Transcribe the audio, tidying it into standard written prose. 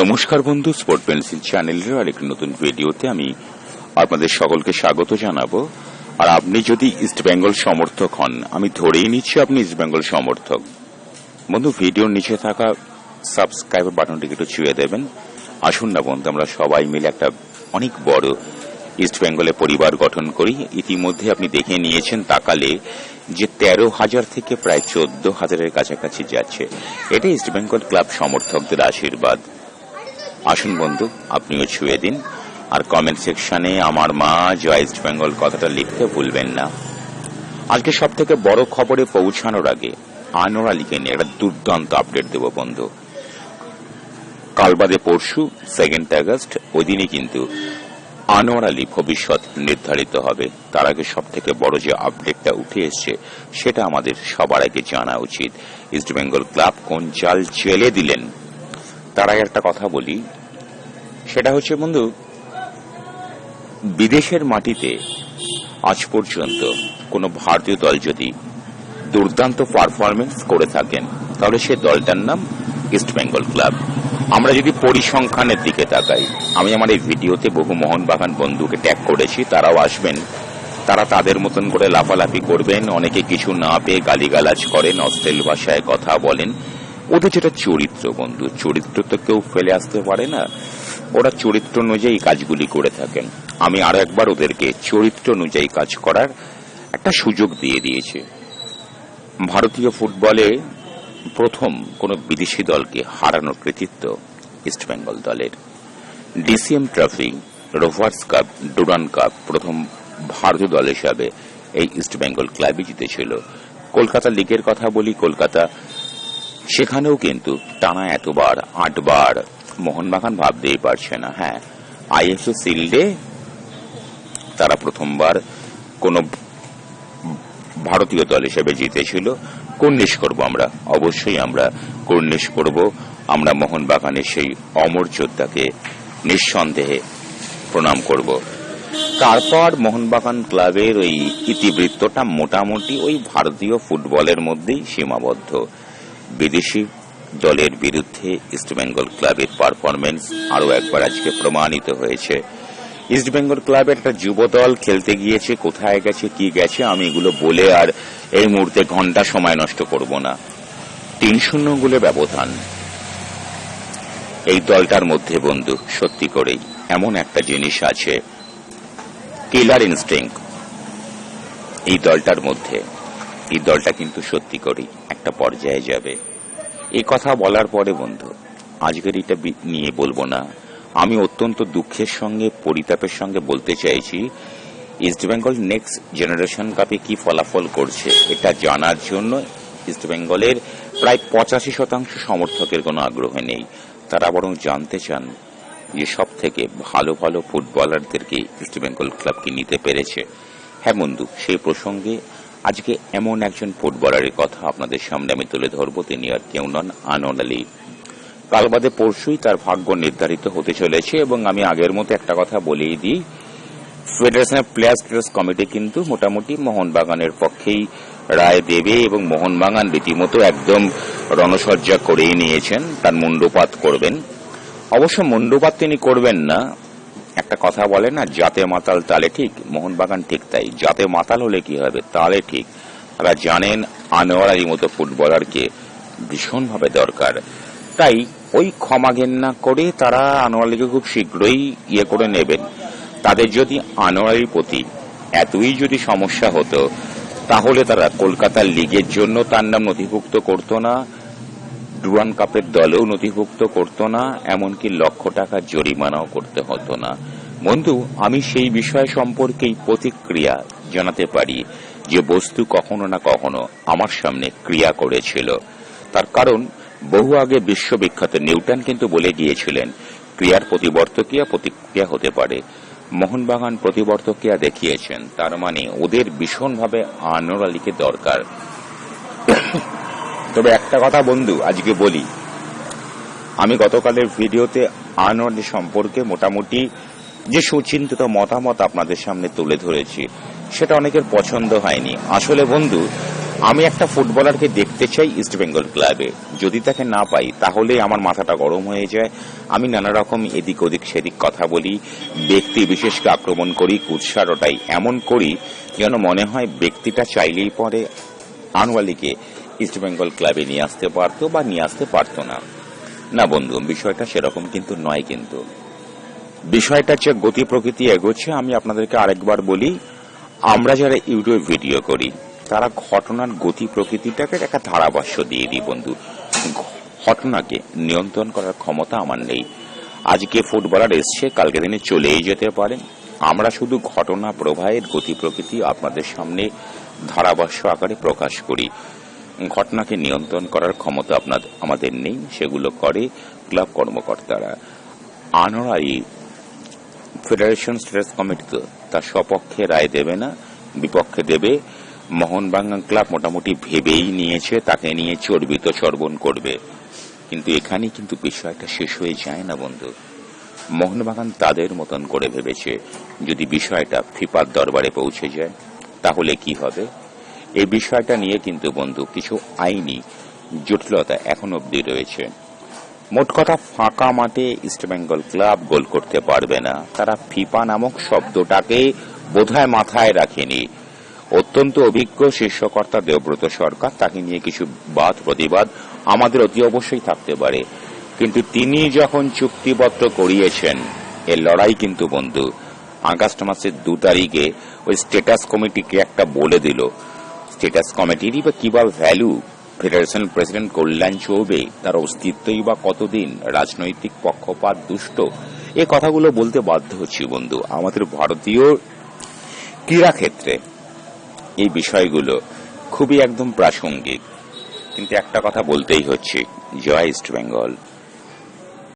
নমস্কার বন্ধু, sport pencil চ্যানেলের আরেকটি নতুন ভিডিওতে আমি আপনাদের সকলকে স্বাগত জানাবো। আর আপনি যদি ইস্টবেঙ্গল সমর্থক হন, আমি ধরেই নিচ্ছি আপনি ইস্টবেঙ্গল সমর্থক বন্ধু, ভিডিওর নিচে থাকা সাবস্ক্রাইব বাটনটিকে একটু ছুঁয়ে দেবেন। আসুন না বন্ধু, আমরা সবাই মিলে একটা অনেক বড় ইস্টবেঙ্গলে পরিবার গঠন করি। ইতিমধ্যে আপনি দেখে নিয়েছেন তাকালে যে 13,000 থেকে প্রায় 14,000-এর কাছাকাছি যাচ্ছে। এটা ইস্টবেঙ্গল ক্লাব সমর্থকদের আশীর্বাদ। আসুন বন্ধু, আপনিও ছুঁয়ে দিন, আর কমেন্ট সেকশনে আমার মা জয় ইস্টবেঙ্গল কথাটা লিখতে ভুলবেন না। আজকে সব থেকে বড় খবরে পৌঁছানোর আগে আনোয়ার আলীকে নিয়ে একটা দুর্দান্ত আপডেট দেব বন্ধু। কাল বাদে পরশু 2 আগস্ট, ওই দিনই কিন্তু আনোয়ার আলী ভবিষ্যৎ নির্ধারিত হবে। তার আগে সব থেকে বড় যে আপডেটটা উঠে এসছে সেটা আমাদের সবার আগে জানা উচিত। ইস্টবেঙ্গল ক্লাব কোন চাল চেলে দিলেন তার আগে একটা কথা বলি, সেটা হচ্ছে বন্ধু, বিদেশের মাটিতে আজ পর্যন্ত কোন ভারতীয় দল যদি দুর্দান্ত পারফরমেন্স করে থাকেন তাহলে সে দলটার নাম ইস্টবেঙ্গল ক্লাব। আমরা যদি পরিসংখ্যানের দিকে তাকাই, আমি আমার এই ভিডিওতে বহু মোহনবাগান বন্ধুকে ট্যাগ করেছি, তারাও আসবেন, তারা তাদের মতন করে লাফালাফি করবেন, অনেকে কিছু না পেয়ে গালিগালাজ করেন, অশ্লীল ভাষায় কথা বলেন। ওদের যেটা চরিত্র বন্ধু, চরিত্র তো কেউ ফেলে আসতে পারে না, ওরা চরিত্র অনুযায়ী কাজগুলি করে থাকেন। আমি আরো একবার ওদেরকে চরিত্র অনুযায়ী কাজ করার একটা সুযোগ দিয়ে দিয়েছি। ভারতীয় ফুটবলে প্রথম কোন বিদেশি দলকে হারানোর কৃতিত্ব ইস্টবেঙ্গল দলের। DCM trophy, rovers cup, Durand cup প্রথম ভারতীয় দল হিসাবে এই ইস্টবেঙ্গল ক্লাবই জিতেছিল। কলকাতা লিগের কথা বলি, কলকাতা সেখানেও কিন্তু টানা এতবার 8 বার মোহনবাগান ভাবতেই পারছে না। হ্যাঁ, আইএফএ শিল্ডে তারা প্রথমবার কোন ভারতীয় দল হিসেবে জিতেছিল। কর্নিশ করব আমরা, অবশ্যই আমরা কর্নিশ করব। আমরা মোহনবাগানের সেই অমর যোদ্ধাকে নিঃসন্দেহে প্রণাম করব। তারপর মোহনবাগান ক্লাবের ওই ইতিবৃত্তটা মোটামুটি ওই ভারতীয় ফুটবলের মধ্যেই সীমাবদ্ধ। বিদেশি দলের বিরুদ্ধে ইস্টবেঙ্গল ক্লাবের পারফরমেন্স আরো একবার আজকে প্রমাণিত হয়েছে। ইস্টবেঙ্গল ক্লাবের একটা যুব দল খেলতে গিয়েছে, কোথায় গেছে কি গেছে আমি এগুলো বলে আর এই মুহূর্তে ঘন্টা সময় নষ্ট করব না। 3-0 গোলে ব্যবধান এই দলটার মধ্যে বন্ধু, সত্যি করেই এমন একটা জিনিস আছে, কিলার ইনস্টিংক্ট এই দলটার মধ্যে। এই দলটা কিন্তু সত্যি করেই একটা পর্যায়ে যাবে। এই কথা বলার পরে বন্ধু, আজকের এটা নিয়ে বলবো না, আমি অত্যন্ত দুঃখের সঙ্গে পরিতাপের সঙ্গে বলতে চাইছি, ইস্টবেঙ্গল নেক্সট জেনারেশন কাপে কি ফলাফল করছে এটা জানার জন্য ইস্টবেঙ্গলের প্রায় 85% সমর্থকের কোনো আগ্রহ নেই। তারা বরং জানতে চান যে সব থেকে ভালো ভালো ফুটবলারদেরকে ইস্টবেঙ্গল ক্লাব কি নিতে পেরেছে। হ্যাঁ বন্ধু, সেই প্রসঙ্গে আজকে এমন একজন ফুটবলারের কথা আপনাদের সামনে আমি তুলে ধরব। তিনি আর কেউ নন, আনোয়ার আলী। কাল বাদে পরশুই তার ভাগ্য নির্ধারিত হতে চলেছে এবং আমি আগের মতো একটা কথা বলেই দিই, ফেডারেশনের প্লেয়ার্স কমিটি কিন্তু মোটামুটি মোহনবাগানের পক্ষেই রায় দেবে এবং মোহনবাগান রীতিমতো একদম রণসজ্জা করেই নিয়েছেন, তার মুন্ডুপাত করবেন। অবশ্য মুন্ডুপাত তিনি করবেন না, একটা কথা বলে না, জাতে মাতাল তালে ঠিক, মোহনবাগান ঠিক তাই, জাতে মাতাল হলে কি হবে, তালে ঠিক। তারা জানেন আনোয়ার আলীর মতো ফুটবলারকে ভীষণভাবে দরকার, তাই ওই ক্ষমা ঘেন্না করে তারা আনোয়ার আলীকে খুব শীঘ্রই করে নেবেন। তাদের যদি আনোয়ার আলীর প্রতি এতই যদি সমস্যা হতো তাহলে তারা কলকাতার লিগের জন্য তার নাম নথিভুক্ত করত না, ডুরান্ড কাপের দলেও নথিভুক্ত করত না, এমনকি লক্ষ টাকার জরিমানাও করতে হতো না। বন্ধু, আমি সেই বিষয় সম্পর্কেই প্রতিক্রিয়া জানাতে পারি যে বস্তু কখনো না কখনো আমার সামনে ক্রিয়া করেছিল। তার কারণ বহু আগে বিশ্ববিখ্যাত নিউটন কিন্তু বলে গিয়েছিলেন, ক্রিয়ার প্রতিবর্তকিয়া প্রতিক্রিয়া হতে পারে। মোহনবাগান প্রতিবর্তকিয়া দেখিয়েছেন, তার মানে ওদের ভীষণভাবে আনোয়ার আলীকে দরকার। তবে একটা কথা বন্ধু আজকে বলি, আমি গতকালের ভিডিওতে আনোয়ার আলী সম্পর্কে মোটামুটি যে সুচিন্তিত মতামত আপনাদের সামনে তুলে ধরেছি সেটা অনেকের পছন্দ হয়নি। আসলে বন্ধু, আমি একটা ফুটবলারকে দেখতে চাই ইস্ট বেঙ্গল ক্লাবে, যদি তাকে না পাই তাহলে আমার মাথাটা গরম হয়ে যায়। আমি নানা রকম এদিক ওদিক সেদিক কথা বলি, ব্যক্তি বিশেষকে আক্রমণ করি, কুৎসারটাই এমন করি যেন মনে হয় ব্যক্তিটা চাইলেই পরে আনোয়ালিকে ইস্ট বেঙ্গল ক্লাবে নিয়ে আসতে পারতো বা নিয়ে আসতে পারতো না। না বন্ধু, বিষয়টা সেরকম কিন্তু নয়। কিন্তু বিষয়টা যে গতি প্রকৃতি এগোচ্ছে, আমি আপনাদেরকে আরেকবার বলি, আমরা যারা ইউটিউব ভিডিও করি তারা ঘটনার গতি প্রকৃতিটাকে একটা ধারাভাষ্য দিয়ে দিই বন্ধু। ঘটনাকে নিয়ন্ত্রণ করার ক্ষমতা আমার নেই। আজকে ফুটবলার এসছে, কালকে দিনে চলেই যেতে পারে। আমরা শুধু ঘটনা প্রবাহের গতি প্রকৃতি আপনাদের সামনে ধারাভাষ্য আকারে প্রকাশ করি। ঘটনাকে নিয়ন্ত্রণ করার ক্ষমতা আমাদের নেই, সেগুলো করে ক্লাব কর্মকর্তারা। আনোয়ারি ফেডারেশন স্টেটাস কমিটি তো তার সপক্ষে রায় দেবে না, বিপক্ষে দেবে। মোহনবাগান ক্লাব মোটামুটি ভেবেই নিয়েছে তাকে নিয়ে চর্বিত চর্বণ করবে। কিন্তু এখানেই কিন্তু বিষয়টা শেষ হয়ে যায় না বন্ধু। মোহনবাগান তাদের মতন করে ভেবেছে, যদি বিষয়টা ফিফার দরবারে পৌঁছে যায় তাহলে কি হবে। এই বিষয়টা নিয়ে কিন্তু বন্ধু কিছু আইনি জটিলতা এখন অব্দি রয়েছে। মোট কথা, ফাঁকা মাঠে ইস্ট বেঙ্গল ক্লাব গোল করতে পারবে না। তারা ফিফা নামক শব্দটাকে বোধহয় মাথায় রাখেনি। অত্যন্ত অভিজ্ঞ শীর্ষকর্তা দেবব্রত সরকার, তাকে নিয়ে কিছু বাদ প্রতিবাদ আমাদের অতি অবশ্যই থাকতে পারে, কিন্তু তিনি যখন চুক্তিপত্র করিয়েছেন, এর লড়াই কিন্তু বন্ধু আগস্ট মাসের 2 তারিখে ওই স্টেটাস কমিটিকে একটা বলে দিল। স্টেটাস কমিটিরই বা কি বা ভ্যালু? ফেডারেশন প্রেসিডেন্ট কল্যাণ চৌবে, তার অস্তিত্বই বা কতদিন? রাজনৈতিক পক্ষপাত, দুষ্ট, এ কথাগুলো বলতে বাধ্য হচ্ছি বন্ধু। আমাদের ভারতীয় ক্রীড়া ক্ষেত্রে এই বিষয়গুলো খুবই একদম প্রাসঙ্গিক। কিন্তু একটা কথা বলতেই হচ্ছে, জয় ইস্ট বেঙ্গল।